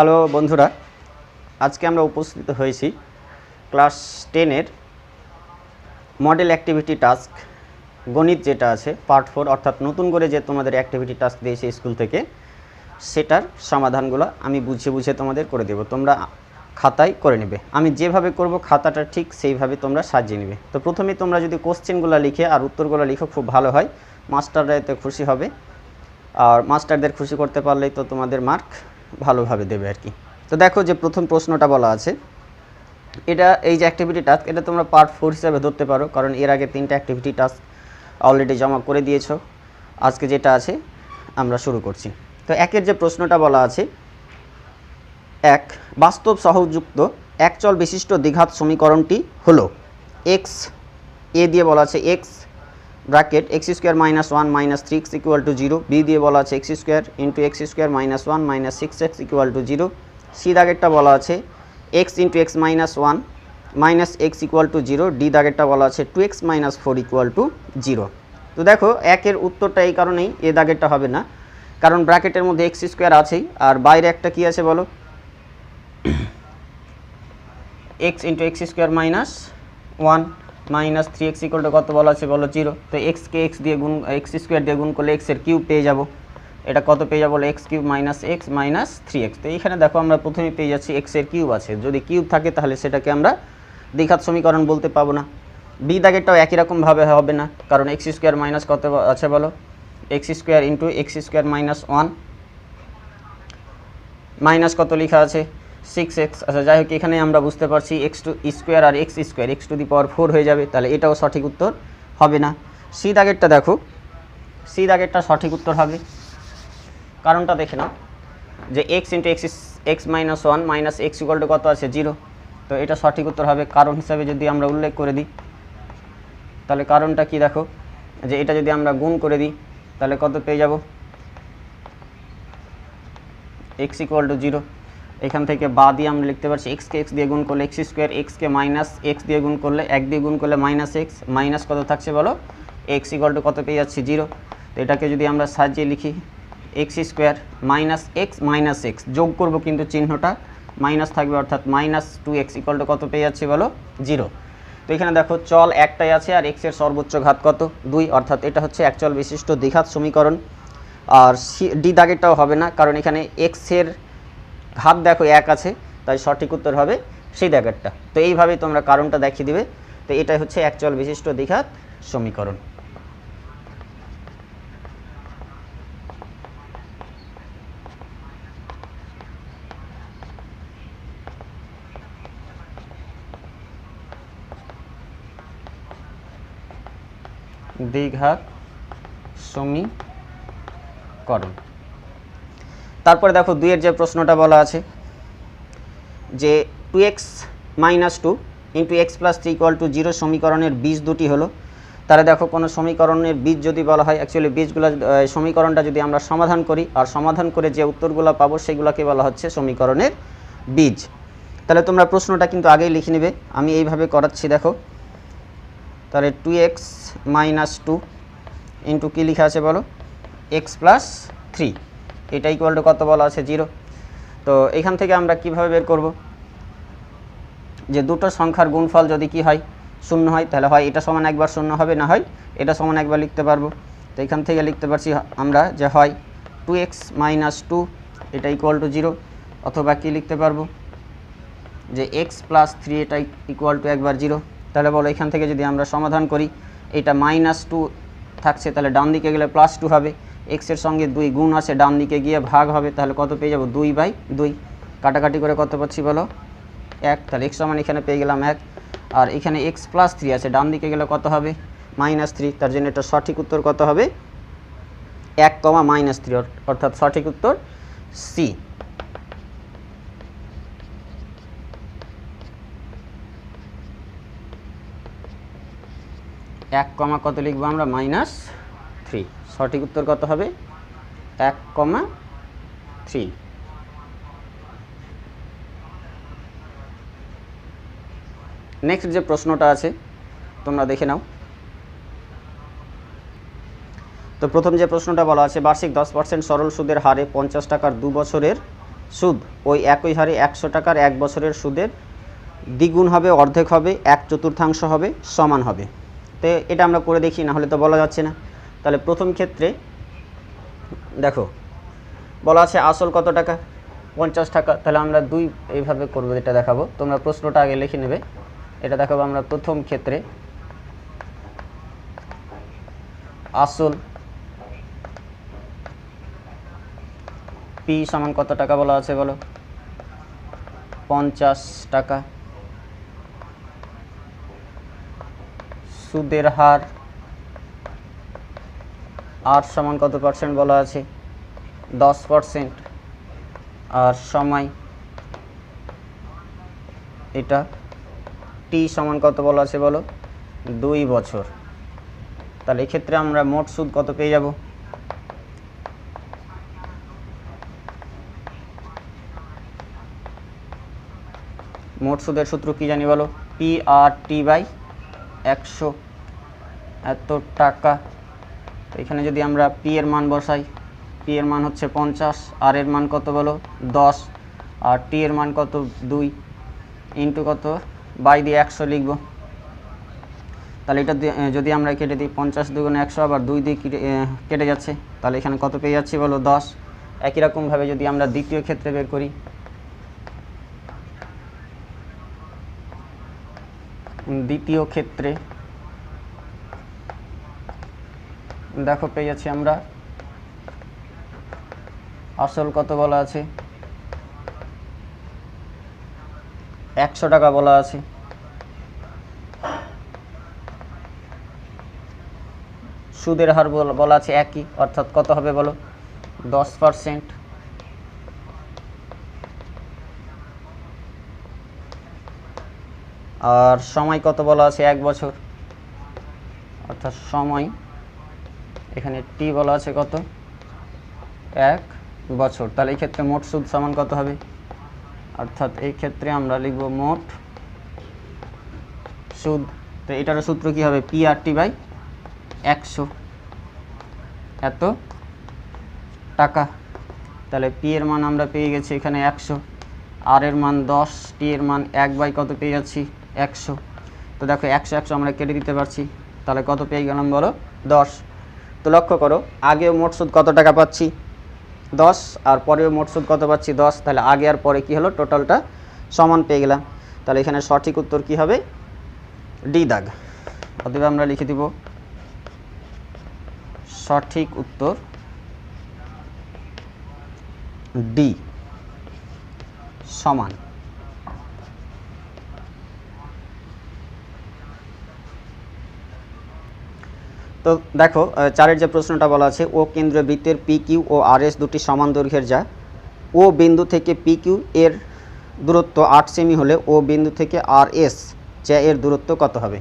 Hello বন্ধুরা, আজকে আমরা উপস্থিত হয়েছি ক্লাস 10-এর মডেল অ্যাক্টিভিটি টাস্ক গণিত যেটা আছে পার্ট 4, অর্থাৎ নতুন করে যে তোমাদের অ্যাক্টিভিটি টাস্ক দিয়েছে স্কুল থেকে, সেটার সমাধানগুলো আমি বুঝিয়ে বুঝিয়ে তোমাদের করে দেব। তোমরা খাতায় করে নেবে, আমি যেভাবে করব খাতাটা ঠিক সেইভাবে তোমরা সাজিয়ে নেবে। তো প্রথমে তোমরা যদি কোশ্চেনগুলো লিখে আর উত্তরগুলো লিখো খুব ভালো হয়, মাস্টাররা এতে খুশি হবে। আর মাস্টারদের খুশি করতে পারলেই তো তোমাদের মার্ক ভালোভাবে দেবে আর কি। তো দেখো যে প্রথম প্রশ্নটা বলা আছে, এটা এই যে অ্যাক্টিভিটি টাস্ক, এটা তোমরা পার্ট 4 হিসাবে ধরতে পারো, কারণ এর আগে 3টা অ্যাক্টিভিটি টাস্ক অলরেডি জমা করে দিয়েছো। আজকে যেটা আছে আমরা শুরু করছি। তো একের যে প্রশ্নটা বলা আছে, এক বাস্তব সহযুক্ত একচল বিশিষ্ট দ্বিঘাত সমীকরণটি হলো এক্স, এ দিয়ে বলা আছে x bracket x square minus 1 minus 3x equal to 0, B দিয়ে বলা আছে x square into x square minus 1 minus 6x equal to 0, C দাগেরটা বলা আছে x into x minus 1 minus x equal to 0, D দাগেরটা বলা আছে 2x মাইনাস 4 ইকুয়াল টু 0। তো দেখো একের উত্তরটা এই কারণেই এ দাগেরটা হবে না, কারণ ব্র্যাকেটের মধ্যে এক্স স্কোয়ার আছেই, আর বাইরে একটা কি আছে বলো, x into x square minus 1 minus 3x equal two কত বলা আছে বলো 0। তো এক্সকে এক্স দিয়ে গুণ, এক্স স্কোয়ার দিয়ে গুণ করলে এক্সের কিউব পেয়ে যাব। এটা কত পেয়ে যাবো, x cube minus x minus 3x। তো এইখানে দেখো আমরা প্রথমেই পেয়ে যাচ্ছি এক্সের কিউব আছে, যদি কিউব থাকে তাহলে সেটাকে আমরা দ্বিঘাত সমীকরণ বলতে পাবো না। বি দাগেরটাও একই রকমভাবে হবে না, কারণ এক্স স্কোয়ার মাইনাস কত আছে বলো, x square into x square minus 1 minus কত লেখা আছে 6x। আচ্ছা যাই হোক, এখানে আমরা বুঝতে পারছি এক্স টু স্কোয়ার আর x square x to the power 4 হয়ে যাবে, তাহলে এটাও সঠিক উত্তর হবে না। সি দাগেরটা দেখো, সি দাগেরটা সঠিক উত্তর হবে, কারণটা দেখে নাও যে x into x minus 1 minus x equal two কত আছে 0, তো এটা সঠিক উত্তর হবে। কারণ হিসাবে যদি আমরা উল্লেখ করে দিই, তাহলে কারণটা কি দেখো, যে এটা যদি আমরা গুণ করে দিই তাহলে কত পেয়ে যাব, এক্স ইকুয়াল টু 0। এখান থেকে বা দিয়ে আমরা লিখতে পারছি এক্সকে এক্স দিয়ে গুণ করলে এক্স স্কোয়ার, এক্সকে মাইনাস এক্স দিয়ে গুণ করলে 1 দিয়ে গুণ করলে মাইনাস এক্স, মাইনাস কত থাকছে বলো, এক্স ইকুয়াল টু কত পেয়ে যাচ্ছি 0। তো এটাকে যদি আমরা সাজিয়ে লিখি এক্স স্কোয়ার মাইনাস এক্স যোগ করব, কিন্তু চিহ্নটা মাইনাস থাকবে, অর্থাৎ মাইনাস 2x ইকুয়াল টু কত পেয়ে যাচ্ছে বলো 0। তো এখানে দেখো চল একটাই আছে আর এক্সের সর্বোচ্চ ঘাত কত 2, অর্থাৎ এটা হচ্ছে একচল বিশিষ্ট দ্বিঘাত সমীকরণ। আর ডি দাগেরটাও হবে না, কারণ এখানে এক্সের ঘাত দেখো 1 আছে, তাই সঠিক উত্তর হবে সেই দাগেরটা। তো এইভাবেই তোমরা কারণটা দেখিয়ে দিবে। তো এটাই হচ্ছে একচল বিশিষ্ট দ্বিঘাত সমীকরণ। দ্বিঘাত সমীকরণ। তারপরে দেখো 2-এর যে প্রশ্নটা বলা আছে যে 2x minus 2 into x plus 3 equal to 0 সমীকরণের বীজ দুটি হলো। তাহলে দেখো কোনো সমীকরণের বীজ যদি বলা হয়, অ্যাকচুয়ালি বীজগুলো সমীকরণটা যদি আমরা সমাধান করি আর সমাধান করে যে উত্তরগুলো পাবো সেগুলোকে বলা হচ্ছে সমীকরণের বীজ। তাহলে তোমরা প্রশ্নটা কিন্তু আগেই লিখে নেবে, আমি এইভাবে করাচ্ছি দেখো। তাহলে 2x মাইনাস 2 ইন্টু কী লেখা আছে বলো, এক্স প্লাস 3, এটা ইকুয়াল টু কত বলা আছে 0। তো এখান থেকে আমরা কিভাবে বের করব, যে দুটো সংখ্যার গুণফল যদি কি হয় 0 হয়, তাহলে হয় এটা সমান একবার 0 হবে, না হয় এটা সমান একবার লিখতে পারবো। তো এখান থেকে লিখতে পারছি আমরা যে হয় 2x মাইনাস 2 এটা ইকুয়াল টু 0, অথবা কি লিখতে পারবো যে x প্লাস 3 এটা ইকুয়াল টু একবার 0। তাহলে বলো এখান থেকে যদি আমরা সমাধান করি, এটা মাইনাস 2 থাকছে, তাহলে ডান দিকে গেলে প্লাস 2 হবে, এক্সের সঙ্গে 2 গুণ আছে, ডান দিকে গিয়ে ভাগ হবে, তাহলে কত পেয়ে যাব 2/2, কাটাকাটি করে কত পাচ্ছি বলো 1, তাহলে x সমান এখানে পেয়ে গেলাম 1। আর এখানে x প্লাস 3 আছে, ডান দিকে গেলে কত হবে মাইনাস 3, তার জন্য এটা সঠিক উত্তর কত হবে 1, মাইনাস 3, অর্থাৎ সঠিক উত্তর সি। কত লিখবো আমরা -3, সঠিক উত্তর কত হবে 1,3। নেক্সট যে প্রশ্নটা আছে তোমরা দেখে নাও। তো প্রথম যে প্রশ্নটা বলা আছে, বার্ষিক 10% সরল সুদের হারে 50 টাকার 2 বছরের সুদ ওই একই হারে 100 টাকার 1 বছরের সুদের দ্বিগুণ হবে, অর্ধেক হবে, 1/4 হবে, সমান হবে। তো এটা আমরা করে দেখি, না হলে তো বলা যাচ্ছে না। তাহলে প্রথম ক্ষেত্রে দেখো বলা আছে আসল কত টাকা, 50 টাকা। তাহলে আমরা দুই এইভাবে করবো, এটা দেখাবো। তোমরা প্রশ্নটা আগে লিখে নেবে। এটা দেখাবো আমরা প্রথম ক্ষেত্রে আসল পি সমান কত টাকা বলা আছে বলো, 50 টাকা। সুদের হার আর সমান কত পার্সেন্ট বলা আছে, 10%। আর সময় এটা টি সমান কত বলা আছে বলো, 2 বছর। তাহলে এই ক্ষেত্রে আমরা মোট সুদ কত পেয়ে যাব, মোট সুদের সূত্র কি জানি বলো, পি আর টি বাই 100, এত টাকা। এখানে যদি আমরা পি এর মান বসাই, পি এর মান হচ্ছে 50, আর এর মান কত বলো 10, আর টি এর মান কত 2, ইন্টু কত বাই দিয়ে 100 লিখব। তাহলে এটা যদি আমরা কেটে দিই, 50 দুগুণে 100, আবার 2 দিয়ে কেটে যাচ্ছে, তাহলে এখানে কত পেয়ে যাচ্ছি বলো 10। একই রকমভাবে যদি আমরা দ্বিতীয় ক্ষেত্রে বের করি, দ্বিতীয় ক্ষেত্রে দেখো পেয়ে যাচ্ছি আমরা আসল কত বলা আছে, 100 টাকা বলা আছে। সুদের হার বলা আছে একই, অর্থাৎ কত হবে বলো 10%। আর সময় কত বলা আছে 1 বছর, অর্থাৎ সময় এখানে টি বলা আছে কত 1 বছর। তাহলে এই ক্ষেত্রে মোট সুদ সমান কত হবে, অর্থাৎ এই ক্ষেত্রে আমরা লিখব মোট সুদ। তো এটার সূত্র কি হবে, পি আর টি বাই 100, এত টাকা। তাহলে পি এর মান আমরা পেয়ে গেছি এখানে 100, আর এর মান 10, টি এর মান 1 বাই কত পেয়ে যাচ্ছি 100। তো দেখো 100 100 আমরা কেটে দিতে পারছি, তাহলে কত পেয়ে গেলাম বলো 10। তো লক্ষ্য করো, আগেও মোট সুদ কত টাকা পাচ্ছি 10, আর পরেও মোট সুদ কত পাচ্ছি 10। তাহলে আগে আর পরে কি হলো, টোটালটা সমান পেয়ে গেলাম। তাহলে এখানে সঠিক উত্তর কি হবে, ডি দাগ। অতএব আমরা লিখে দিব সঠিক উত্তর ডি সমান। তো দেখো 4-এর যে প্রশ্নটা বলা আছে, ও কেন্দ্রীয় বৃত্তের পি কিউ ও আর এস দুটি সমান দৈর্ঘ্যের, যা ও বিন্দু থেকে পি কিউ এর দূরত্ব 8 সেমি হলে ও বিন্দু থেকে আর এস যা এর দূরত্ব কত হবে।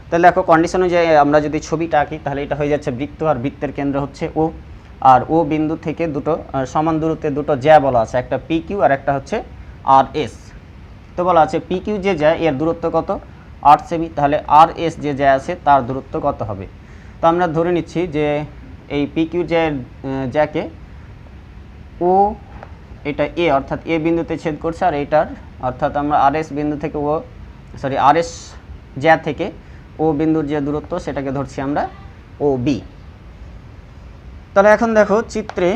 তাহলে দেখো কন্ডিশনে যে আমরা যদি ছবিটা আঁকি, তাহলে এটা হয়ে যাচ্ছে বৃত্ত, আর বৃত্তের কেন্দ্র হচ্ছে ও, আর ও বিন্দু থেকে দুটো সমান দূরত্বে দুটো জ্যা বলা আছে, একটা পি কিউ আর একটা হচ্ছে আর এস। তো বলা আছে পি কিউ যে জ্যা এর দূরত্ব কত 8 সেমি, তাহলে আর এস যে জ্যা আছে তার দূরত্ব কত হবে। তো আমরা ধরে নিচ্ছি যে এই পি কিউ জ্যাকে ও এটা এ, অর্থাৎ এ বিন্দুতে ছেদ করছে, আর এইটার অর্থাৎ আমরা আর এস বিন্দু থেকে আর এস জ্যা থেকে ও বিন্দুর যে দূরত্ব সেটাকে ধরছি আমরা ও বি। তাহলে এখন দেখো চিত্রে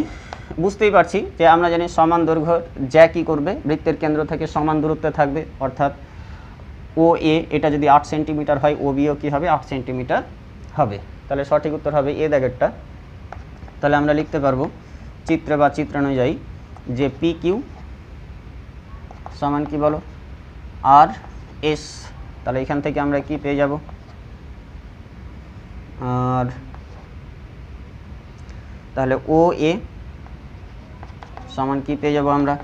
বুঝতেই পারছি যে আমরা জানি সমান দৈর্ঘ্য জ্যা কী করবে, বৃত্তের কেন্দ্র থেকে সমান দূরত্বে থাকবে, অর্থাৎ ও এ এটা যদি 8 সেন্টিমিটার হয়, ও বিও কী হবে 8 সেন্টিমিটার হবে। তাহলে সঠিক উত্তর হবে এ দাগেরটা। তাহলে আমরা লিখতে পারবো চিত্রে বা চিত্রানুযায়ী যে পি কিউ সমান কি বলো আর এস। তাহলে এখান থেকে আমরা কি পেয়ে যাব, আর তাহলে ও এ সমান কি পেয়ে যাব আমরা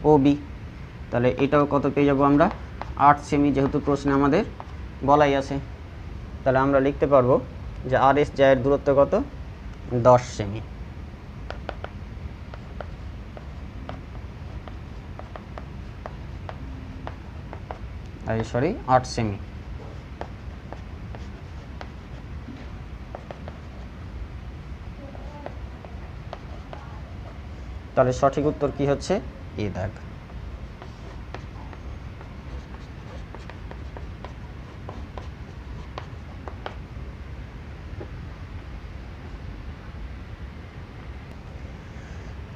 ও বি। তাহলে এটাও কত পেয়ে যাব আমরা 8 সেমি, যেহেতু প্রশ্নে আমাদের বলাই আছে। তাহলে আমরা লিখতে পারবো যে আর এস জ্যায়ের দূরত্ব কত 10 সেমি। Sorry 8 semi. তাহলে সঠিক উত্তর কি হচ্ছে এ দাগ।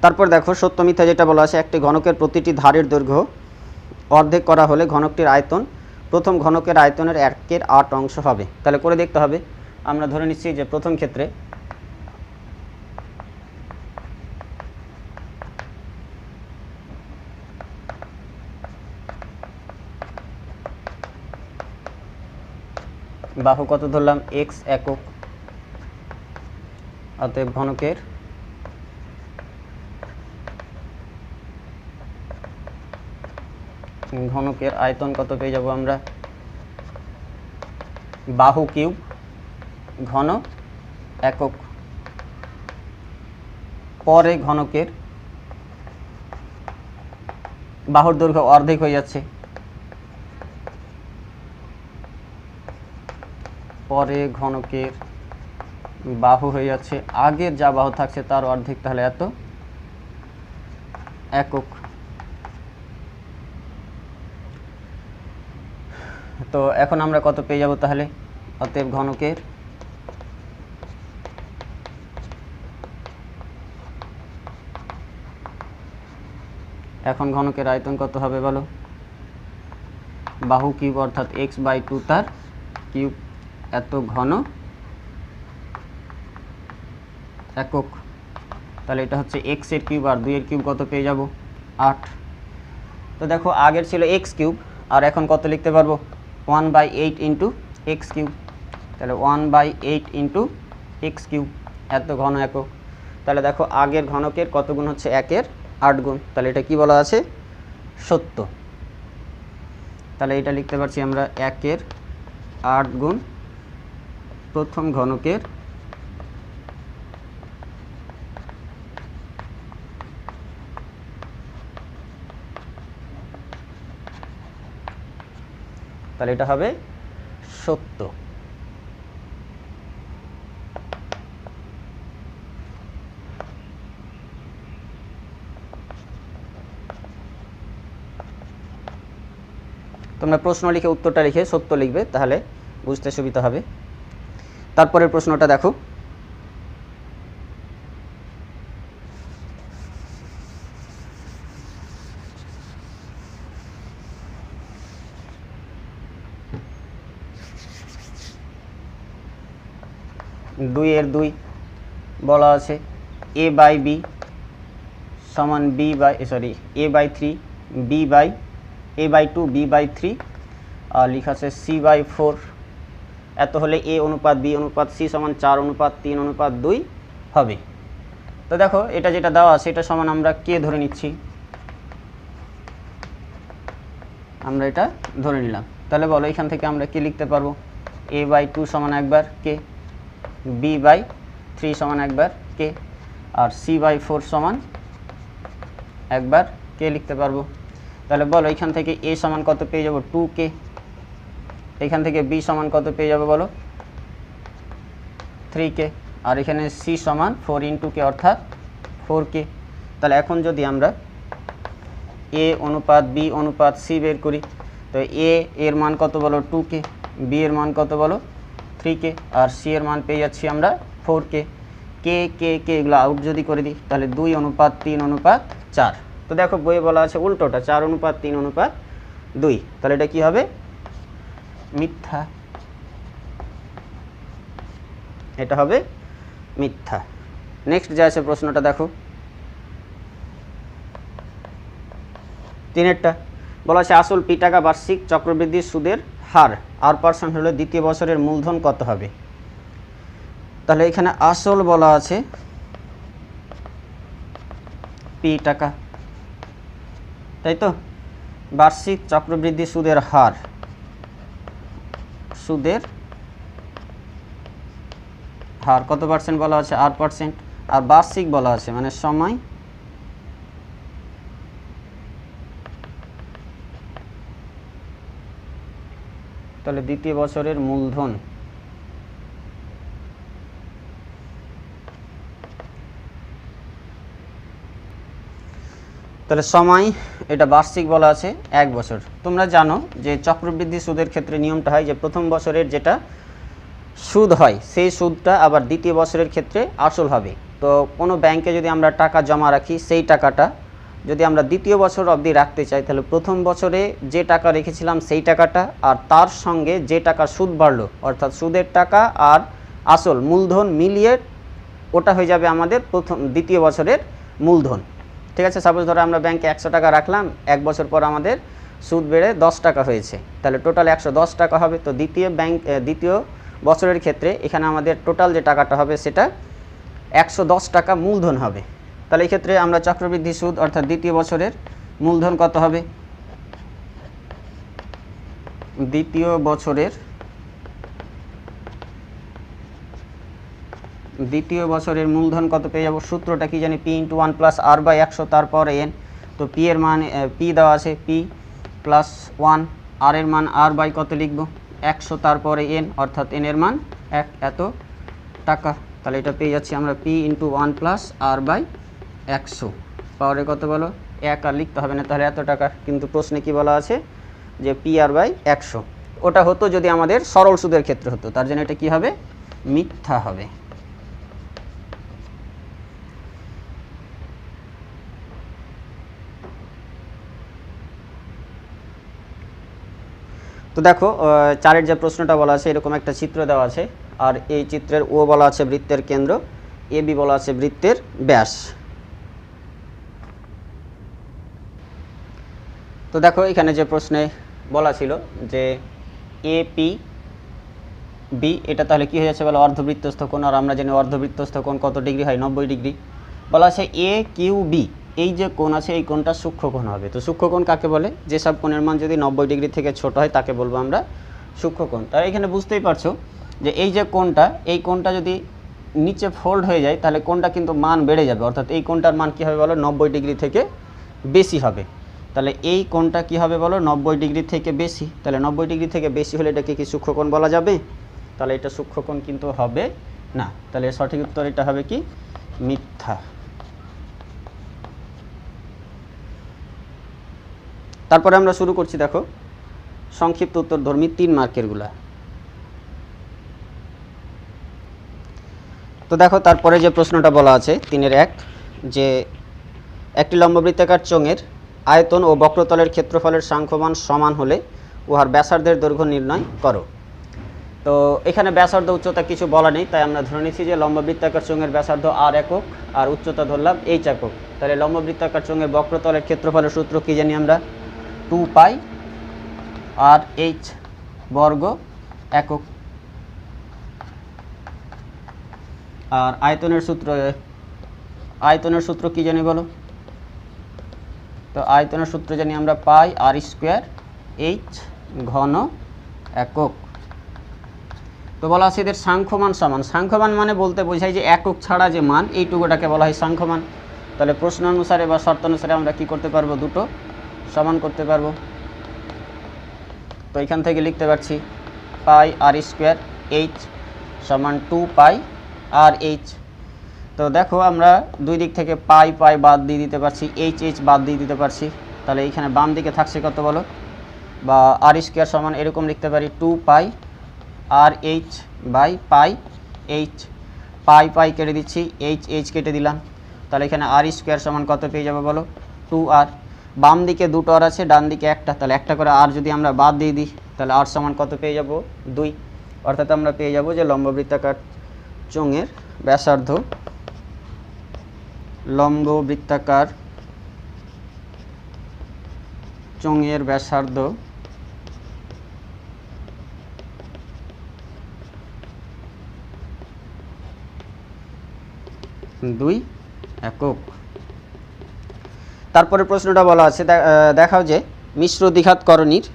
তারপর দেখো সত্য মিথ্যা যেটা বলা আছে, একটি ঘনকের প্রতিটি ধারের দৈর্ঘ্য অর্ধেক করা হলে ঘনকটির আয়তন প্রথম ঘনকের আয়তনের 1/8 অংশ হবে। তাহলে করে দেখতে হবে। আমরা ধরে নিচ্ছি যে প্রথম ক্ষেত্রে বাহু কত ধরলাম, x একক, অতএব ঘনকের আয়তন কত পেয়ে যাব আমরা, বাহু কিউব ঘন একক। পরে ঘনকের বাহুর দৈর্ঘ্য অর্ধেক হয়ে যাচ্ছে, পরে ঘনকের বাহু হয়ে যাচ্ছে, আগের যা বাহু থাকছে তার অর্ধেক, তাহলে এত একক। তো এখন আমরা কত পেয়ে যাব তাহলে, অতএব ঘনকের আয়তন কত হবে বলো, বাহু কিউব অর্থাৎ x/2 তার কিউব এত ঘন একক। তাহলে এটা হচ্ছে x এর কিউব, আর 2 এর কিউব কত পেয়ে যাব 8। তো দেখো আগের ছিল x কিউব, আর এখন কত লিখতে পারবো 1/8 ইন্টু এক্স কিউব। তাহলে 1/8 ইন্টু এক্স কিউব এত ঘন একক। তাহলে দেখো আগের ঘনকের কত গুণ হচ্ছে 1-এর 8 গুণ। তাহলে এটা কি বলা আছে, সত্য। তাহলে এটা লিখতে পারছি আমরা 1-এর 8 গুণ প্রথম ঘনকের তাহলে এটা হবে সত্য। তোমরা প্রশ্ন লিখে উত্তরটা লিখে সত্য লিখবে, তাহলে বুঝতে সুবিধা হবে। তারপরের প্রশ্নটা দেখো, দুইয়ের 2 বলা আছে a/b সমান a/3 a/2 b/3 আর লেখা আছে c/4। এত হলে a অনুপাত b অনুপাত c সমান 4:3:2 হবে। তো দেখো এটা যেটা দেওয়া আছে এটা সমান আমরা কে ধরে নিচ্ছি, আমরা এটা ধরে নিলাম। তাহলে বলো এখান থেকে আমরা কি লিখতে পারবো, a/2 সমান একবার কে, b/3 সমান একবার কে, আর c/4 সমান একবার কে লিখতে পারবো। তাহলে বলো এখান থেকে a সমান কত পেয়ে যাব 2k, এখান থেকে b সমান কত পেয়ে যাবে বলো 3k, আর এখানে c সমান 4 × k অর্থাৎ 4k। তাহলে এখন যদি আমরা a অনুপাত b অনুপাত c বের করি, তো a এর মান কত বলো 2k, b এর মান কত বলো 3k, আর c এর মান পেয়ে যাচ্ছি আমরা 4k। k এগুলো আউট যদি করে দিই তাহলে 2:3:4। তো দেখো বইয়ে বলা আছে উল্টোটা 4:3:2। তাহলে এটা কি হবে, মিথ্যা। এটা হবে মিথ্যা। নেক্সট যে আছে প্রশ্নটা দেখো, 3-এরটা বলা আছে আসল p টাকা বার্ষিক চক্রবৃদ্ধি সুদের হার r% হলে দ্বিতীয় বছরের মূলধন কত হবে। তাহলে এখানে আসল বলা আছে p টাকা, তাই তো, বার্ষিক চক্রবৃদ্ধি সুদের হার, কত পার্সেন্ট বলা আছে r%, আর বার্ষিক বলা আছে মানে সময়, তাহলে দ্বিতীয় বছরের মূলধন। তো তাহলে সময় এটা বার্ষিক বলা আছে 1 বছর। তোমরা জানো যে চক্রবৃদ্ধি সুদের ক্ষেত্রে নিয়মটা হয় যে প্রথম বছরের যেটা সুদ হয় সেই সুদটা আবার দ্বিতীয় বছরের ক্ষেত্রে আসল হবে। তো কোনো ব্যাংকে যদি আমরা টাকা জমা রাখি সেই টাকাটা যদি আমরা দ্বিতীয় বছর অবধি রাখতে চাই তাহলে প্রথম বছরে যে টাকা রেখেছিলাম সেই টাকাটা আর তার সঙ্গে যে টাকা সুদ বাড়লো অর্থাৎ সুদের টাকা আর আসল মূলধন মিলিয়ে ওটা হয়ে যাবে আমাদের দ্বিতীয় বছরের মূলধন। ঠিক আছে, সাপোজ ধরো আমরা ব্যাংকে 100 টাকা রাখলাম, 1 বছর পর আমাদের সুদ বেড়ে 10 টাকা হয়েছে, তাহলে টোটাল 110 টাকা হবে। তো দ্বিতীয় বছরের ক্ষেত্রে এখানে আমাদের টোটাল যে টাকাটা হবে সেটা 110 টাকা মূলধন হবে। তাহলে এই ক্ষেত্রে আমরা চক্রবৃদ্ধি সুদ অর্থাৎ দ্বিতীয় বছরের মূলধন কত হবে? দ্বিতীয় বছরের মূলধন কত পেয়ে যাব? সূত্রটা কি জানি? P into 1 plus R by 100 তারপর এন। তো পি এর মান পি দেওয়া আছে পি প্লাস 1, আর এর মান আর বাই কত লিখব? 100 তারপরে এন অর্থাৎ এন এর মান 1 এত টাকা। তাহলে এটা পেয়ে যাচ্ছি আমরা P into 1 plus R by 100 পাওয়ারে কত বলো? 1 আর লিখতে হবে না, তাহলে এত টাকা। কিন্তু প্রশ্নে কি বলা আছে যে পি আর বাই 100। ওটা হতো যদি আমাদের সরল সুদের ক্ষেত্রে হতো, তার জন্য এটা কি হবে? মিথ্যা হবে। তো দেখো 4-এর যে প্রশ্নটা বলা আছে এরকম একটা চিত্র দেওয়া আছে, আর এই চিত্রের ও বলা আছে বৃত্তের কেন্দ্র, এ বি বলা আছে বৃত্তের ব্যাস। তো দেখো এখানে যে প্রশ্নে বলা ছিল যে এ পি বি এটা তাহলে কি হয়ে যাচ্ছে বলো? অর্ধবৃত্তস্থ কোণ। আর আমরা জানি অর্ধবৃত্তস্থ কোণ কত ডিগ্রি হয়? 90 ডিগ্রি। বলা আছে এ কিউ বি এই যে কোণ আছে এই কোণটা সূক্ষ্মকোণ হবে। তো সূক্ষ্মকোণ কাকে বলে? যেসব কোণের মান যদি 90 ডিগ্রি থেকে ছোট হয় তাকে বলবো আমরা সূক্ষ্মকোণ। তাই এখানে বুঝতেই পারছো যে এই যে কোণটা, এই কোণটা যদি নিচে ফোল্ড হয়ে যায় তাহলে কোণটা কিন্তু মান বেড়ে যাবে, অর্থাৎ এই কোণটার মান কী হবে বলো? 90 ডিগ্রি থেকে বেশি হবে। তাহলে এই কোণটা কি হবে বলো? 90 ডিগ্রি থেকে বেশি। তাহলে 90 ডিগ্রি থেকে বেশি হলে এটাকে কি সূক্ষ্মকোণ বলা যাবে? তাহলে এটা সূক্ষ্মকোণ কিন্তু হবে না। তাহলে সঠিক উত্তর এটা হবে কি? মিথ্যা। তারপরে আমরা শুরু করছি দেখো সংক্ষিপ্ত উত্তরধর্মী 3 মার্কেরগুলা। তো দেখো তারপরে যে প্রশ্নটা বলা আছে 3-এর 1 যে একটি লম্ববৃত্তাকার চোঙের আয়তন ও বক্রতলের ক্ষেত্রফলের সাংখ্যমান সমান হলে উহার ব্যাসার্ধের দৈর্ঘ্য নির্ণয় করো। তো এখানে ব্যাসার্ধ উচ্চতা কিছু বলা নেই, তাই আমরা ধরে নিচ্ছি যে লম্ববৃত্তাকার চোঙের ব্যাসার্ধ আর একক আর উচ্চতা ধরলাম এইচ একক। তাহলে লম্ববৃত্তাকার চোঙের বক্রতলের ক্ষেত্রফলের সূত্র কি জানি আমরা? 2 পাই আর এইচ বর্গ একক। আর আয়তনের সূত্র কি জানি বলো? তো আয়তনের সূত্র জানি আমরা পাই আর স্কোয়ার এইচ ঘন একক। তো বলা আছে এদের সাংখ্যমান সমান। সাংখ্যমান মানে বলতে বোঝায় যে একক ছাড়া যে মান এইটুকুটাকে বলা হয় সাংখ্যমান। তাহলে প্রশ্ন অনুসারে বা শর্ত অনুসারে আমরা কি করতে পারবো? দুটো সমান করতে পারবো। তো এখান থেকে লিখতে পারছি পাই আর স্কোয়ার এইচ সমান 2 পাই আর এইচ। তো দেখো আমরা দুই দিক থেকে পাই বাদ দিয়ে দিতে পারছি, এইচ বাদ দিয়ে দিতে পারছি। তাহলে এইখানে বাম দিকে থাকছে কত বলো? বা আর স্কোয়ার সমান এরকম লিখতে পারি 2 পাই আর এইচ বাই পাই এইচ। পাই কেটে দিচ্ছি, এইচ কেটে দিলাম। তাহলে এখানে আর স্কোয়ার সমান কত পেয়ে যাবো বলো? 2 আর। বাম দিকে দুটো আর আছে, ডান দিকে একটা, তাহলে একটা করে আর যদি আমরা বাদ দিয়ে দিই তাহলে আর সমান কত পেয়ে যাব? 2। অর্থাৎ আমরা পেয়ে যাব যে লম্ববৃত্তাকার চোঙের ব্যাসার্ধ চোঙের ব্যাসার্ধ 2 একক। তারপরে প্রশ্নটা বলা আছে দেখাও যে মিশ্র দ্বিঘাত করণীর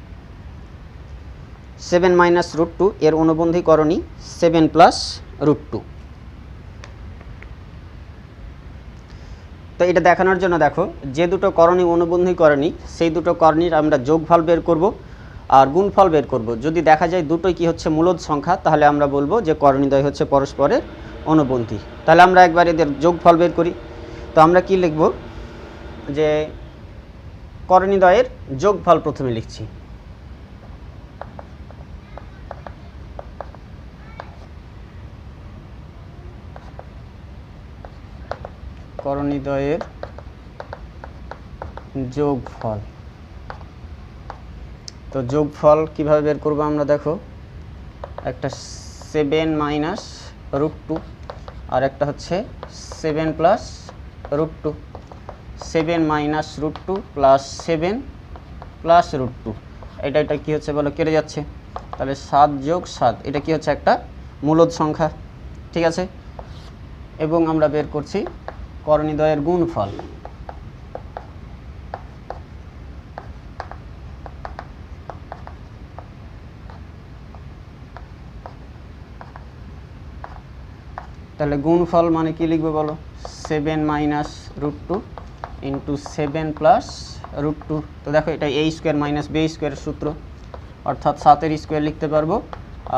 7 মাইনাস √2 এর অনুবন্ধী করণী 7 প্লাস √2। তো এটা দেখানোর জন্য দেখো যে দুটো করণী অনুবন্ধী করণী সেই দুটো করণীর আমরা যোগফল বের করব আর গুণফল বের করব। যদি দেখা যায় দুটোই কি হচ্ছে মূলদ সংখ্যা তাহলে আমরা বলবো যে করণীদ্বয় হচ্ছে পরস্পরের অনুবন্ধী। তাহলে আমরা একবার এদের যোগফল বের করি। তো আমরা কি লিখব যে করণীদ্বয়ের যোগফল প্রথমে লিখছি। করণীদ্বয়ের যোগফল, তো যোগফল কিভাবে বের করব আমরা, দেখো একটা 7 মাইনাস √2 আর একটা হচ্ছে 7 প্লাস √2, 7 মাইনাস √2 প্লাস 7 প্লাস √2, এটা কি হচ্ছে বলো, কেটে যাচ্ছে, তাহলে 7 যোগ 7, এটা কি হচ্ছে একটা মূলদ সংখ্যা, ঠিক আছে। এবং আমরা বের করছি করণীদ্বয়ের গুণফল, তাহলে গুণফল মানে কি লিখবো বলো, 7 মাইনাস √2 ইন্টু 7 প্লাস √2, তো দেখো এটা a স্কোয়ার মাইনাস b স্কোয়ারের সূত্র, অর্থাৎ 7-এর স্কোয়ার লিখতে পারবো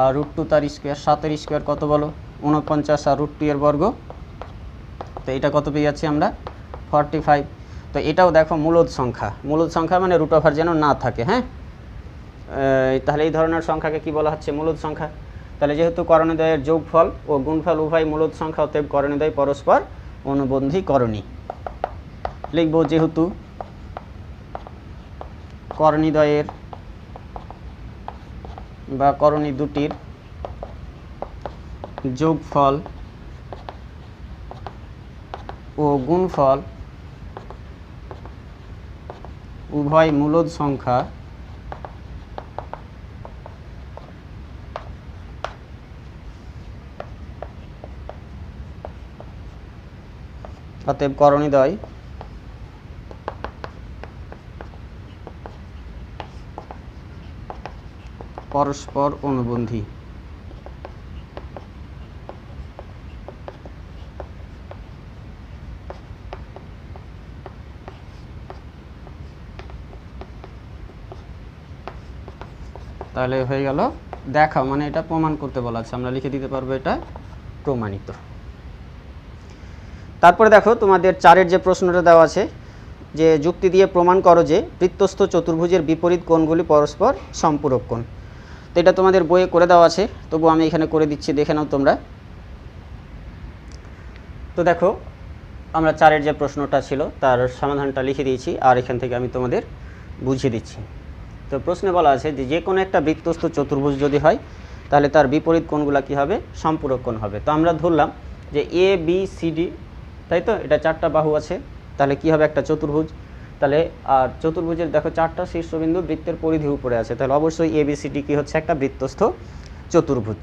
আর √2 তার স্কোয়ার, 7-এর স্কোয়ার কত বলো 49 আর √2 এর বর্গ, তো এটা কত পেয়ে যাচ্ছি আমরা 45। তো এটাও দেখো মূলদ সংখ্যা, মূলদ সংখ্যা মানে √ওভার যেন না থাকে, হ্যাঁ, তাহলে এই ধরনের সংখ্যাকে কি বলা হচ্ছে, মূলদ সংখ্যা। তাহলে যেহেতু করণীদ্বয়ের যোগফল ও গুণফল উভয় মূলদ সংখ্যা, অতএব করণীদ্বয় পরস্পর অনুবন্ধী করণী। লিখব যেহেতু করণীদ্বয়ের বা করণী দুটির যোগফল ও গুণফল উভয় মূলদ সংখ্যা, অতএব করণীদ্বয় পরস্পর অনুবন্ধী। তাহলে হয়ে গেল দেখাও, মানে এটা প্রমাণ করতে বলা আছে, আমরা লিখে দিতে পারবো এটা প্রমাণিত। তারপরে দেখো তোমাদের 4-এর যে প্রশ্নটা দেওয়া আছে, যে যুক্তি দিয়ে প্রমাণ করো যে বৃত্তস্থ চতুর্ভুজের বিপরীত কোণগুলি পরস্পর সম্পূরক কোণ। তো এটা তোমাদের বইয়ে করে দেওয়া আছে, তবু আমি এখানে করে দিচ্ছি, দেখে নাও তোমরা। তো দেখো আমরা 4-এর যে প্রশ্নটা ছিল তার সমাধানটা লিখে দিয়েছি, আর এখান থেকে আমি তোমাদের বুঝিয়ে দিচ্ছি। তো প্রশ্নে বলা আছে যে কোনো একটা বৃত্তস্থ চতুর্ভুজ যদি হয় তাহলে তার বিপরীত কোণগুলো কী হবে, সম্পূরক কোণ হবে। তো আমরা ধরলাম যে এ বি সি ডি, তাই তো, এটা 4টা বাহু আছে, তাহলে কি হবে একটা চতুর্ভুজ। তাহলে আর চতুর্ভুজের দেখো 4টা শীর্ষবিন্দু বৃত্তের পরিধির উপরে আছে, তাহলে অবশ্যই এ বি সি ডি কি হচ্ছে একটা বৃত্তস্থ চতুর্ভুজ।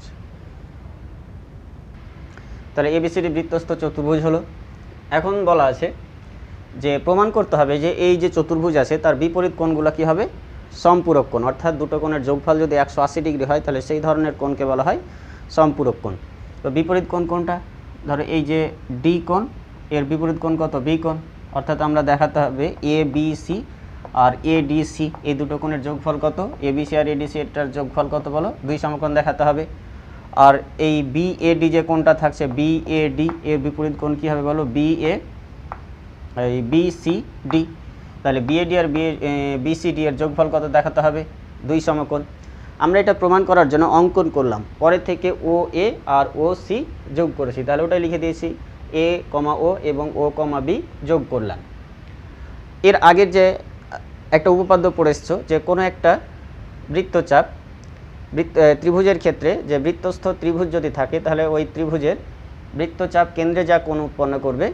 তাহলে এ বি সি ডি বৃত্তস্থ চতুর্ভুজ হলো। এখন বলা আছে যে প্রমাণ করতে হবে যে এই যে চতুর্ভুজ আছে তার বিপরীত কোণগুলো কি হবে, সম্পূরক কোণ, অর্থাৎ দুটো কোণের যোগফল যদি 180 ডিগ্রি হয় তাহলে সেই ধরনের কোণকে বলা হয় সম্পূরক কোণ। তো বিপরীত কোণ কোনটা, ধরো এই যে ডি কোণ, এর বিপরীত কোণ কত, বি কোণ, অর্থাৎ আমরা দেখাতে হবে এ বি সি আর এ ডি সি এই দুটো কোণের যোগফল কত, এ বি সি আর এ ডি সি এটার যোগফল কত বলো, 2 সমকোণ দেখাতে হবে। আর এই বি এ ডি যে কোণটা থাকছে বি এ ডি, এর বিপরীত কোণ কী হবে বলো, বি এ এই বি সি ডি, তাহলে বি এ ডি আর বি সি ডি এর যোগফল কত দেখাতে হবে, 2 সমকোণ। আমরা এটা প্রমাণ করার জন্য অঙ্কন করলাম, পরে থেকে ও এ আর ও সি যোগ করেছি, তাহলে ওটাই লিখে দিয়েছি এ কমা ও এবং ও কমা বি যোগ করলাম। এর আগের যে একটা উপপাদ্য পড়ে এসছো যে কোনো একটা বৃত্তচাপ ত্রিভুজের ক্ষেত্রে যে বৃত্তস্থ ত্রিভুজ যদি থাকে তাহলে ওই ত্রিভুজের বৃত্তচাপ কেন্দ্রে যা কোণ উৎপন্ন করবে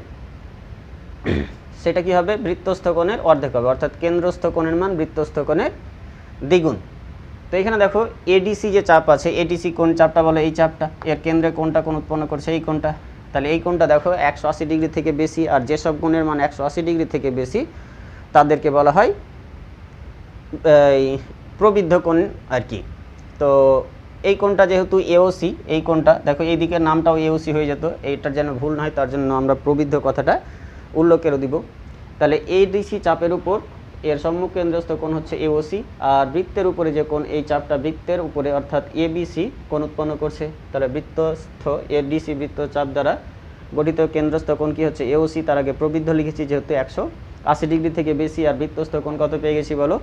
সেটা কি হবে, বৃত্তস্থ কোণের অর্ধেক হবে, অর্থাৎ কেন্দ্রস্থ কোণের মান বৃত্তস্থ কোণের দ্বিগুণ। তো এখানে দেখো এডিসি যে চাপ আছে, এডিসি কোণ চাপটা বলে এই চাপটা, এর কেন্দ্রে কোণটা কোণ উৎপন্ন করছে এই কোণটা, তাহলে এই কোণটা দেখো 180 ডিগ্রি থেকে বেশি, আর যেসব কোণের মান 180 ডিগ্রি থেকে বেশি তাদেরকে বলা হয় প্রবৃদ্ধ কোণ আর কি। তো এই কোণটা যেহেতু এওসি, এই কোণটা দেখো এই দিকের নামটাও এওসি হয়ে যেত, এইটার যেন ভুল নয় তার জন্য আমরা প্রবৃদ্ধ কথাটা উল্লেখ করে দিব। তাহলে এডিসি চাপের উপর এর সম্মুখ কেন্দ্রস্থ কোণ হচ্ছে এওসি, আর বৃত্তের উপরে যে কোণ এই চাপটা বৃত্তের উপরে অর্থাৎ এবিসি কোণ উৎপন্ন করছে, তাহলে বৃত্তস্থ এডিসি বৃত্তচাপ দ্বারা গঠিত কেন্দ্রস্থ কোণ কি হচ্ছে এওসি, তার আগে প্রবৃদ্ধ লিখেছি যেহেতু 80 ডিগ্রি থেকে বেশি, আর বৃত্তস্থ কোণ কত পেয়ে গেছি বলো,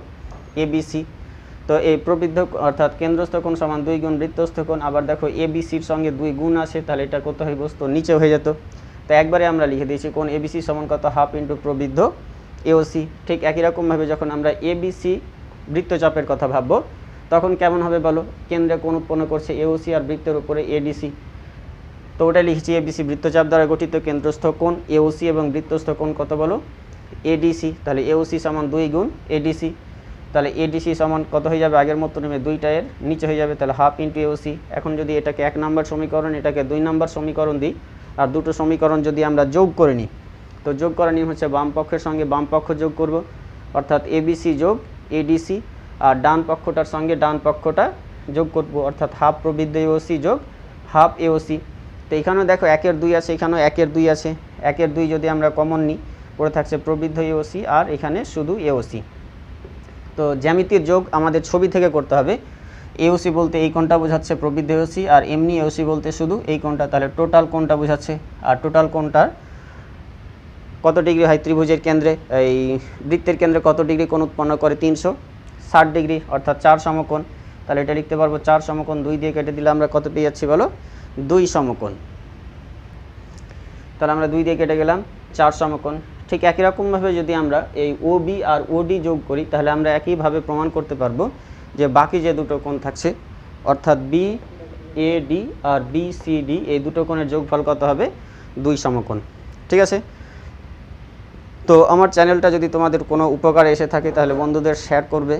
এবিসি। তো এই প্রবৃদ্ধ অর্থাৎ কেন্দ্রস্থ কোণ সমান 2 গুণ বৃত্তস্থ কোণ। আবার দেখো এবিসির সঙ্গে 2 গুণ আছে, তাহলে এটা কত হয়ে বসতো, নিচে হয়ে যেত। তো একবারে আমরা লিখে দিয়েছি কোণ এবিসি সমান কত, হাফ ইন্টু প্রবৃদ্ধ এওসি। ঠিক একই রকমভাবে যখন আমরা এবিসি বৃত্তচাপের কথা ভাববো তখন কেমন হবে বলো, কেন্দ্রে কোণ উৎপন্ন করছে এওসি আর বৃত্তের উপরে এডিসি। তো ওটা লিখছি এবিসি বৃত্তচাপ দ্বারা গঠিত কেন্দ্রস্থ কোণ এওসি এবং বৃত্তস্থ কোণ কত বলো, এডিসি। তাহলে এওসি সমান 2 গুণ এডিসি। তাহলে এডিসি সমান কত হয়ে যাবে, আগের মতো নেমে 2টা এর নিচে হয়ে যাবে, তাহলে হাফ ইন্টু এওসি। এখন যদি এটাকে 1 নম্বর সমীকরণ, এটাকে 2 নম্বর সমীকরণ দিই, আর দুটো সমীকরণ যদি আমরা যোগ করে নিই, তো যোগ করার নিয়ম হচ্ছে বাম পক্ষের সঙ্গে বাম পক্ষ যোগ করব, অর্থাৎ এবিসি যোগ এডিসি, আর ডান পক্ষটার সঙ্গে ডান পক্ষটা যোগ করব, অর্থাৎ হাফ প্রবৃদ্ধ এওসি যোগ হাফ এওসি। তো এখানেও দেখো 1 এর 2 আছে, এখানেও 1 এর 2 আছে, 1 এর 2 যদি আমরা কমন নিই পড়ে থাকছে প্রবৃদ্ধ এওসি, আর এখানে শুধু এওসি। তো জ্যামিতির যোগ আমাদের ছবি থেকে করতে হবে। এওসি বলতে এই কোণটা বোঝাচ্ছে প্রবৃদ্ধ এওসি, আর এমনি এওসি বলতে শুধু এই কোণটা, তাহলে টোটাল কোণটা বোঝাচ্ছে। আর টোটাল কোণটার কত ডিগ্রি হয়, ত্রিভুজের কেন্দ্রে এই বৃত্তের কেন্দ্রে কত ডিগ্রি কোণ উৎপন্ন করে, 360 ডিগ্রি, অর্থাৎ 4 সমকোণ। তাহলে এটা লিখতে পারবো 4 সমকোণ, 2 দিয়ে কেটে দিলে আমরা কত পেয়ে যাচ্ছি বলো, 2 সমকোণ। তাহলে আমরা 2 দিয়ে কেটে গেলাম 4 সমকোণ। ঠিক একই রকমভাবে যদি আমরা এই ওবি আর ওডি যোগ করি, তাহলে আমরা একইভাবে প্রমাণ করতে পারবো যে বাকি যে দুটো কোণ থাকছে, অর্থাৎ বি এডি আর বিসিডি, এই দুটো কোণের যোগফল কত হবে, 2 সমকোণ। ঠিক আছে। তো আমার চ্যানেলটা যদি তোমাদের কোনো উপকারে এসে থাকে তাহলে বন্ধুদের শেয়ার করবে,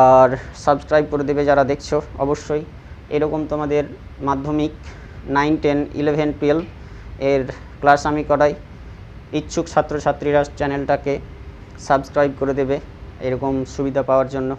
আর সাবস্ক্রাইব করে দেবে যারা দেখছো। অবশ্যই এরকম তোমাদের মাধ্যমিক 9, 10, 11, 12 এর ক্লাস আমি করাই। ইচ্ছুক ছাত্রছাত্রীরা চ্যানেলটাকে সাবস্ক্রাইব করে দেবে এরকম সুবিধা পাওয়ার জন্য।